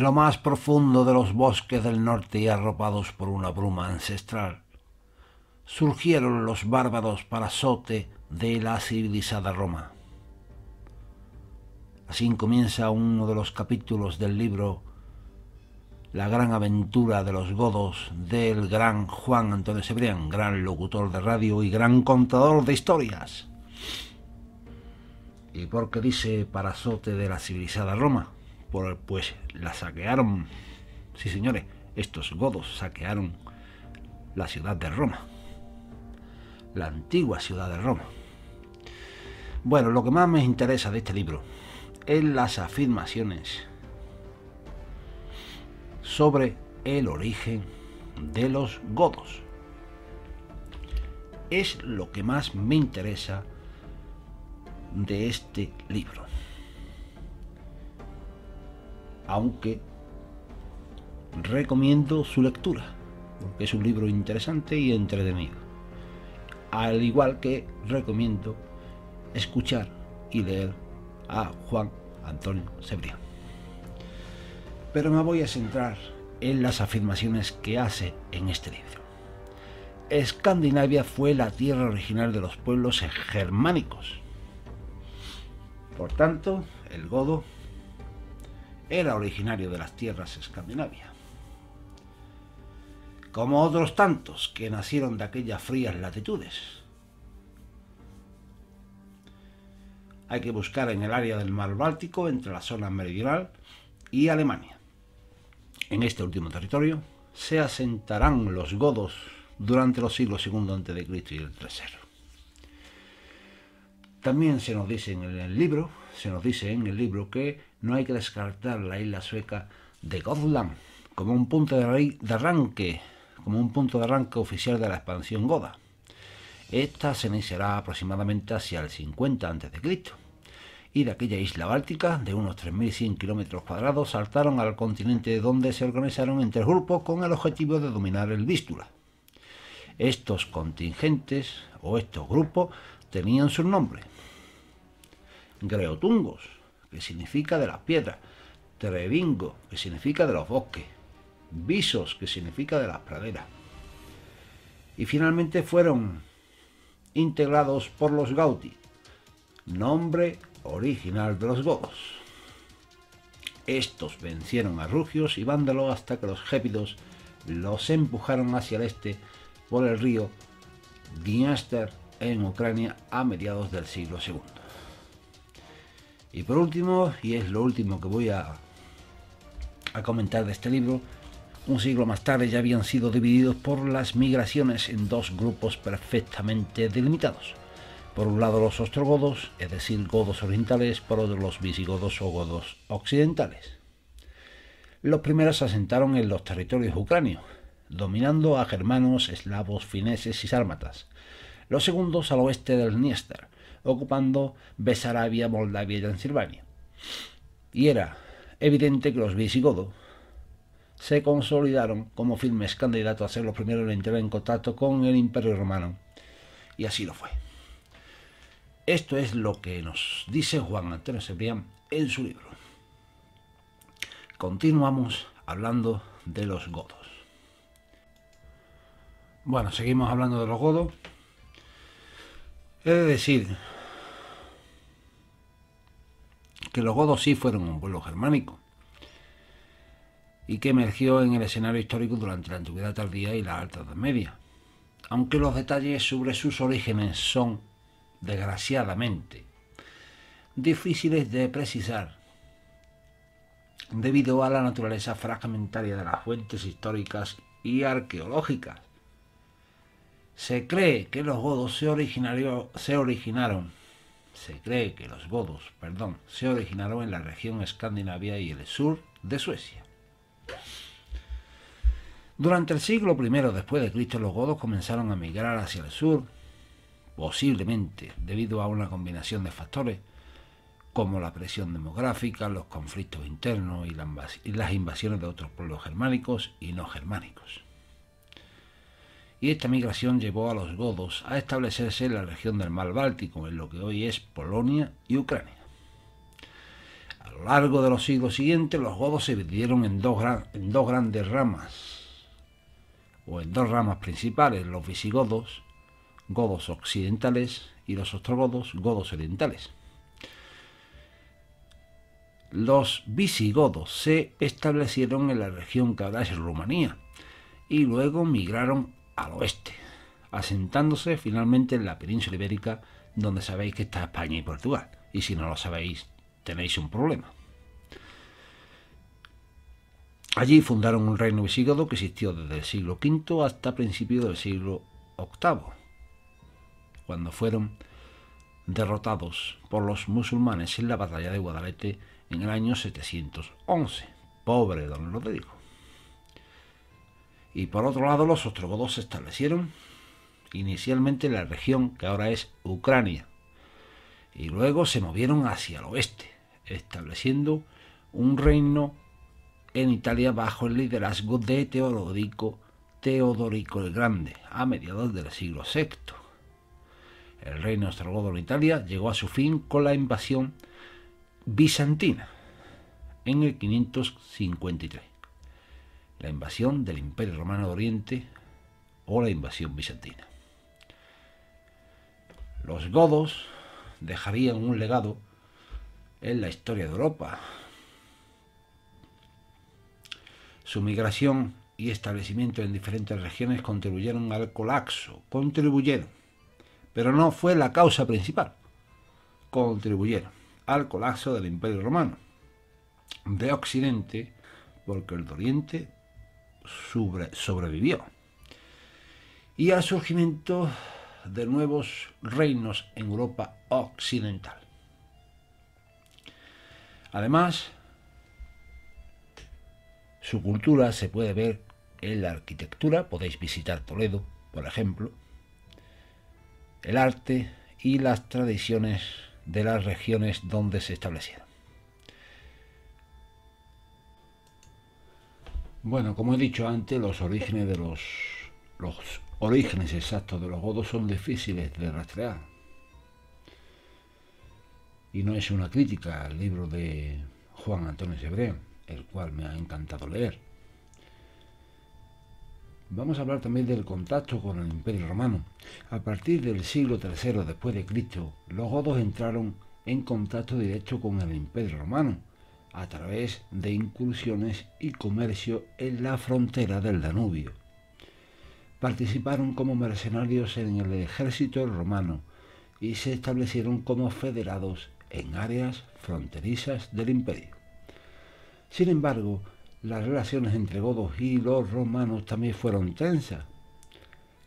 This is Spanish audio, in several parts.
De lo más profundo de los bosques del norte y arropados por una bruma ancestral, surgieron los bárbaros para azote de la civilizada Roma. Así comienza uno de los capítulos del libro La gran aventura de los godos del gran Juan Antonio Cebrián, gran locutor de radio y gran contador de historias. ¿Y por qué dice para azote de la civilizada Roma? Pues la saquearon. Sí, señores, estos godos saquearon la ciudad de Roma, la antigua ciudad de Roma. Bueno, lo que más me interesa de este libro es las afirmaciones sobre el origen de los godos. Es lo que más me interesa de este libro. Aunque recomiendo su lectura, porque es un libro interesante y entretenido. Al igual que recomiendo escuchar y leer a Juan Antonio Cebrián. Pero me voy a centrar en las afirmaciones que hace en este libro. Escandinavia fue la tierra original de los pueblos germánicos. Por tanto, el godo era originario de las tierras escandinavias. Como otros tantos que nacieron de aquellas frías latitudes. Hay que buscar en el área del mar Báltico, entre la zona meridional y Alemania. En este último territorio se asentarán los godos durante los siglos II a.C. y el III. También se nos dice en el libro que no hay que descartar la isla sueca de Gotland como un punto de arranque oficial de la expansión goda. Esta se iniciará aproximadamente hacia el 50 a.C. y de aquella isla báltica de unos 3.100 kilómetros cuadrados saltaron al continente, donde se organizaron en 3 grupos con el objetivo de dominar el Vístula. Estos contingentes o estos grupos tenían sus nombres: Greotungos, que significa de las piedras; Trevingo, que significa de los bosques; Visos, que significa de las praderas. Y finalmente fueron integrados por los Gauti, nombre original de los godos. Estos vencieron a rugios y vándalos hasta que los gépidos los empujaron hacia el este por el río Dniester en Ucrania a mediados del siglo II. Y por último, y es lo último que voy a comentar de este libro, un siglo más tarde ya habían sido divididos por las migraciones en 2 grupos perfectamente delimitados. Por un lado los ostrogodos, es decir, godos orientales; por otro los visigodos o godos occidentales. Los primeros se asentaron en los territorios ucranios, dominando a germanos, eslavos, fineses y sármatas. Los segundos al oeste del Dniester, ocupando Besarabia, Moldavia y Transilvania. Y era evidente que los visigodos se consolidaron como firmes candidatos a ser los primeros en entrar en contacto con el Imperio Romano. Y así lo fue. Esto es lo que nos dice Juan Antonio Cebrián en su libro. Continuamos hablando de los godos. Bueno, seguimos hablando de los godos. He de decir que los godos sí fueron un pueblo germánico y que emergió en el escenario histórico durante la Antigüedad tardía y la Alta Edad Media, aunque los detalles sobre sus orígenes son, desgraciadamente, difíciles de precisar debido a la naturaleza fragmentaria de las fuentes históricas y arqueológicas. Se cree que los godos se originaron en la región escandinavia y el sur de Suecia. Durante el siglo I después de Cristo, los godos comenzaron a migrar hacia el sur, posiblemente debido a una combinación de factores como la presión demográfica, los conflictos internos y las invasiones de otros pueblos germánicos y no germánicos. Y esta migración llevó a los godos a establecerse en la región del mar Báltico, en lo que hoy es Polonia y Ucrania. A lo largo de los siglos siguientes, los godos se dividieron en dos grandes ramas, o en dos ramas principales: los visigodos, godos occidentales, y los ostrogodos, godos orientales. Los visigodos se establecieron en la región que ahora es Rumanía y luego migraron al oeste, asentándose finalmente en la península ibérica, donde sabéis que está España y Portugal, y si no lo sabéis tenéis un problema. Allí fundaron un reino visigodo que existió desde el siglo V hasta principios del siglo VIII, cuando fueron derrotados por los musulmanes en la batalla de Guadalete en el año 711. Pobre don Rodrigo. Y por otro lado, los ostrogodos se establecieron inicialmente en la región que ahora es Ucrania, y luego se movieron hacia el oeste, estableciendo un reino en Italia bajo el liderazgo de Teodorico el Grande a mediados del siglo VI. El reino ostrogodo en Italia llegó a su fin con la invasión bizantina en el 553, la invasión del Imperio Romano de Oriente o la invasión bizantina. Los godos dejarían un legado en la historia de Europa. Su migración y establecimiento en diferentes regiones contribuyeron al colapso, pero no fue la causa principal. Contribuyeron al colapso del Imperio Romano de Occidente, porque el de Oriente sobrevivió, y al surgimiento de nuevos reinos en Europa occidental. Además, su cultura se puede ver en la arquitectura. Podéis visitar Toledo, por ejemplo, el arte y las tradiciones de las regiones donde se establecieron. Bueno, como he dicho antes, los orígenes exactos de los godos son difíciles de rastrear. Y no es una crítica al libro de Juan Antonio Cebrén, el cual me ha encantado leer. Vamos a hablar también del contacto con el Imperio Romano. A partir del siglo III después de Cristo, los godos entraron en contacto directo con el Imperio Romano a través de incursiones y comercio en la frontera del Danubio. Participaron como mercenarios en el ejército romano y se establecieron como federados en áreas fronterizas del imperio. Sin embargo, las relaciones entre godos y los romanos también fueron tensas,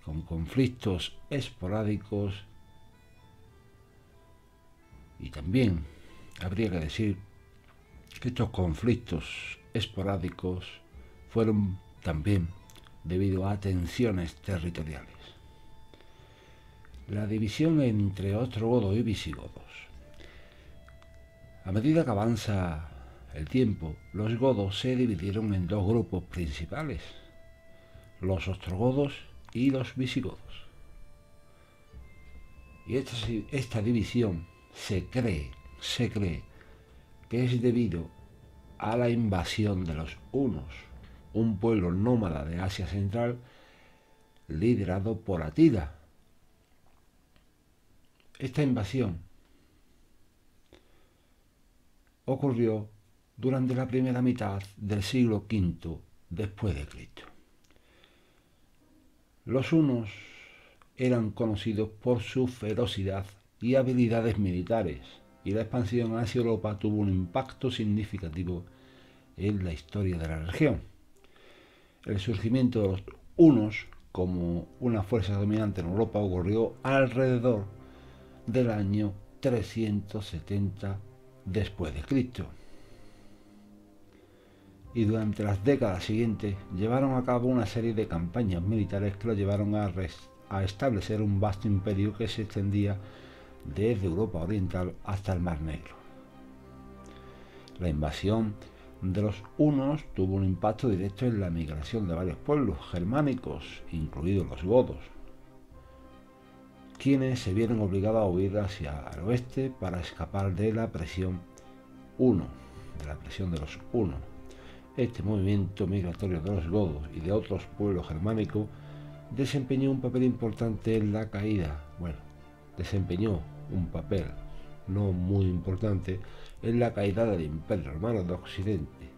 con conflictos esporádicos, y también habría que decir que estos conflictos esporádicos fueron también debido a tensiones territoriales. La división entre ostrogodos y visigodos. A medida que avanza el tiempo, los godos se dividieron en dos grupos principales: los ostrogodos y los visigodos. Y esta división se cree que es debido a la invasión de los hunos, un pueblo nómada de Asia Central liderado por Atila. Esta invasión ocurrió durante la primera mitad del siglo V después de Cristo. Los hunos eran conocidos por su ferocidad y habilidades militares, y la expansión hacia Europa tuvo un impacto significativo en la historia de la región. El surgimiento de los hunos como una fuerza dominante en Europa ocurrió alrededor del año 370 después de Cristo. Y durante las décadas siguientes llevaron a cabo una serie de campañas militares que lo llevaron a establecer un vasto imperio que se extendía desde Europa Oriental hasta el Mar Negro. La invasión de los hunos tuvo un impacto directo en la migración de varios pueblos germánicos, incluidos los godos, quienes se vieron obligados a huir hacia el oeste para escapar de la presión huno. de la presión de los hunos. Este movimiento migratorio de los godos y de otros pueblos germánicos desempeñó un papel importante en la caída, desempeñó un papel no muy importante en la caída del Imperio Romano de Occidente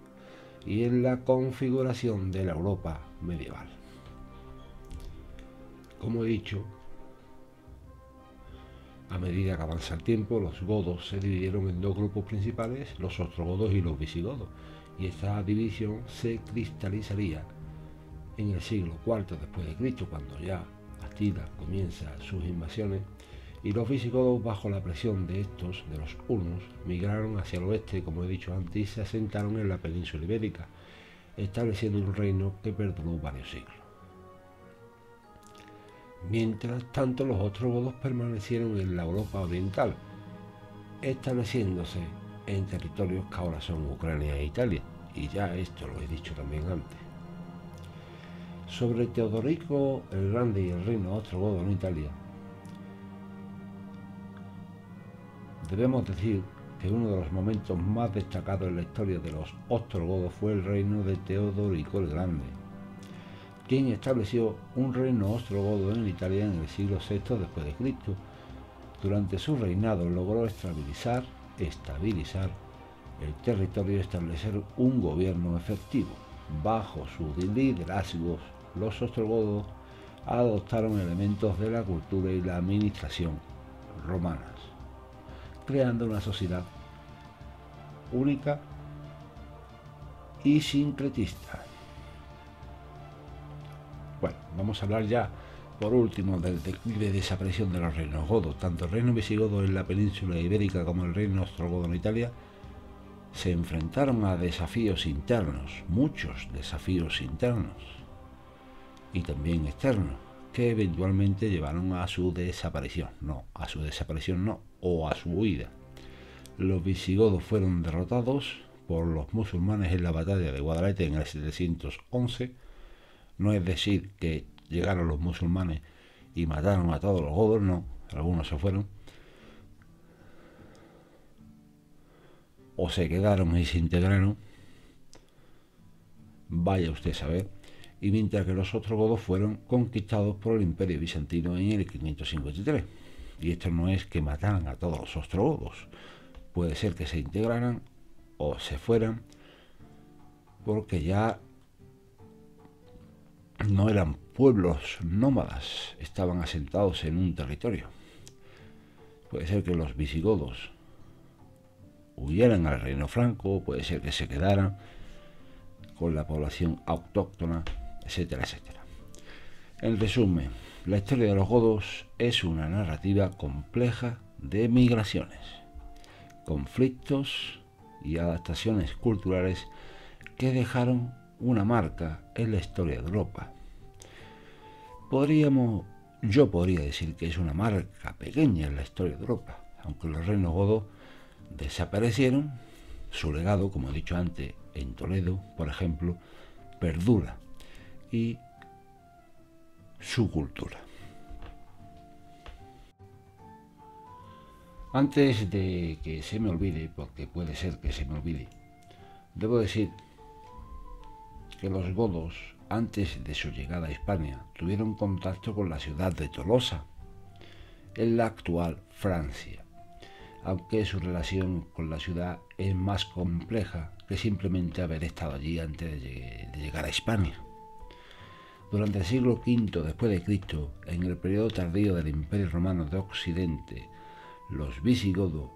y en la configuración de la Europa medieval. Como he dicho, a medida que avanza el tiempo, los godos se dividieron en dos grupos principales, los ostrogodos y los visigodos, y esta división se cristalizaría en el siglo IV después de Cristo, cuando ya Atila comienza sus invasiones, y los visigodos, bajo la presión de estos, de los hunos, migraron hacia el oeste, como he dicho antes, y se asentaron en la península ibérica, estableciendo un reino que perduró varios siglos. Mientras tanto, los ostrogodos permanecieron en la Europa oriental, estableciéndose en territorios que ahora son Ucrania e Italia, y ya esto lo he dicho también antes. Sobre Teodorico el Grande y el reino ostrogodo en Italia, debemos decir que uno de los momentos más destacados en la historia de los ostrogodos fue el reino de Teodorico el Grande, quien estableció un reino ostrogodo en Italia en el siglo VI después de Cristo. Durante su reinado logró estabilizar el territorio y establecer un gobierno efectivo. Bajo su liderazgo, los ostrogodos adoptaron elementos de la cultura y la administración romanas, creando una sociedad única y sincretista. Vamos a hablar ya, por último, del declive y desaparición de los reinos godos. Tanto el reino visigodo en la península ibérica como el reino ostrogodo en Italia se enfrentaron a desafíos internos, muchos desafíos internos y también externos, que eventualmente llevaron a su desaparición, o a su huida. Los visigodos fueron derrotados por los musulmanes en la batalla de Guadalete en el 711. No es decir que llegaron los musulmanes y mataron a todos los godos, no, algunos se fueron, o se quedaron y se integraron, vaya usted a saber, y mientras que los ostrogodos fueron conquistados por el Imperio Bizantino en el 553. Y esto no es que mataran a todos los ostrogodos, puede ser que se integraran o se fueran, porque ya no eran pueblos nómadas, estaban asentados en un territorio. Puede ser que los visigodos huyeran al reino franco, puede ser que se quedaran con la población autóctona, etcétera, etcétera. En resumen, la historia de los godos es una narrativa compleja de migraciones, conflictos y adaptaciones culturales que dejaron una marca en la historia de Europa. Yo podría decir que es una marca pequeña en la historia de Europa, aunque los reinos godos desaparecieron, su legado, como he dicho antes, en Toledo, por ejemplo, perdura, y su cultura. Antes de que se me olvide, porque puede ser que se me olvide, debo decir que los godos, antes de su llegada a Hispania, tuvieron contacto con la ciudad de Tolosa, en la actual Francia, aunque su relación con la ciudad es más compleja que simplemente haber estado allí antes de llegar a Hispania. Durante el siglo V después de Cristo, en el periodo tardío del Imperio Romano de Occidente, los visigodos,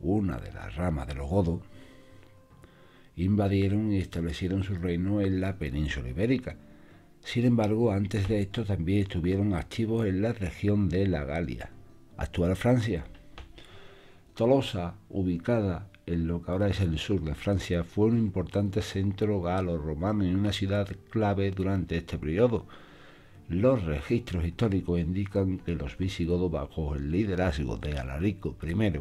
una de las ramas de los godos, invadieron y establecieron su reino en la península ibérica. Sin embargo, antes de esto también estuvieron activos en la región de la Galia, actual Francia. Tolosa, ubicada en lo que ahora es el sur de Francia, fue un importante centro galo-romano y una ciudad clave durante este periodo. Los registros históricos indican que los visigodos, bajo el liderazgo de Alarico I,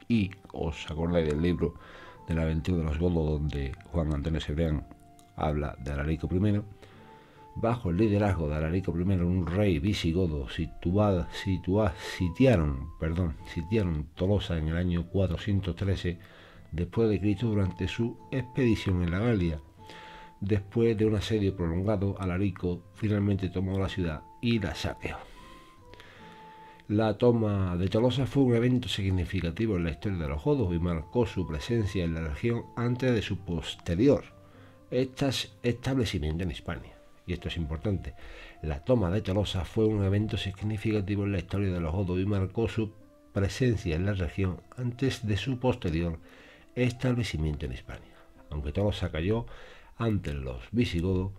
y os acordáis del libro de la aventura de los godos, donde Juan Antonio Cebrián habla de Alarico I, bajo el liderazgo de Alarico I, un rey visigodo, sitiaron Tolosa en el año 413 después de Cristo durante su expedición en la Galia. Después de un asedio prolongado, Alarico finalmente tomó la ciudad y la saqueó. La toma de Tolosa fue un evento significativo en la historia de los godos y marcó su presencia en la región antes de su posterior establecimiento en Hispania. Y esto es importante. La toma de Tolosa fue un evento significativo en la historia de los godos y marcó su presencia en la región antes de su posterior establecimiento en Hispania. Aunque Tolosa cayó ante los visigodos,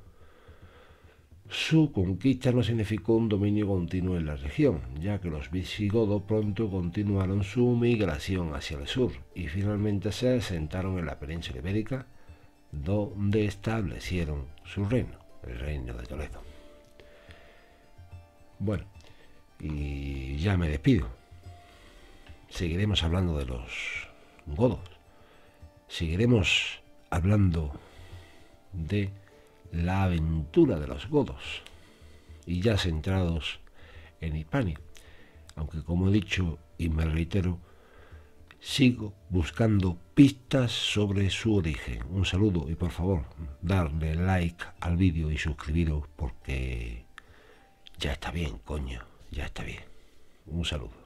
su conquista no significó un dominio continuo en la región, ya que los visigodos pronto continuaron su migración hacia el sur y finalmente se asentaron en la península ibérica, donde establecieron su reino, el reino de Toledo. Bueno, y ya me despido. Seguiremos hablando de los godos. Seguiremos hablando de la aventura de los godos y ya centrados en Hispania, aunque como he dicho y me reitero, sigo buscando pistas sobre su origen. Un saludo y por favor darle like al vídeo y suscribiros porque ya está bien, coño, ya está bien. Un saludo.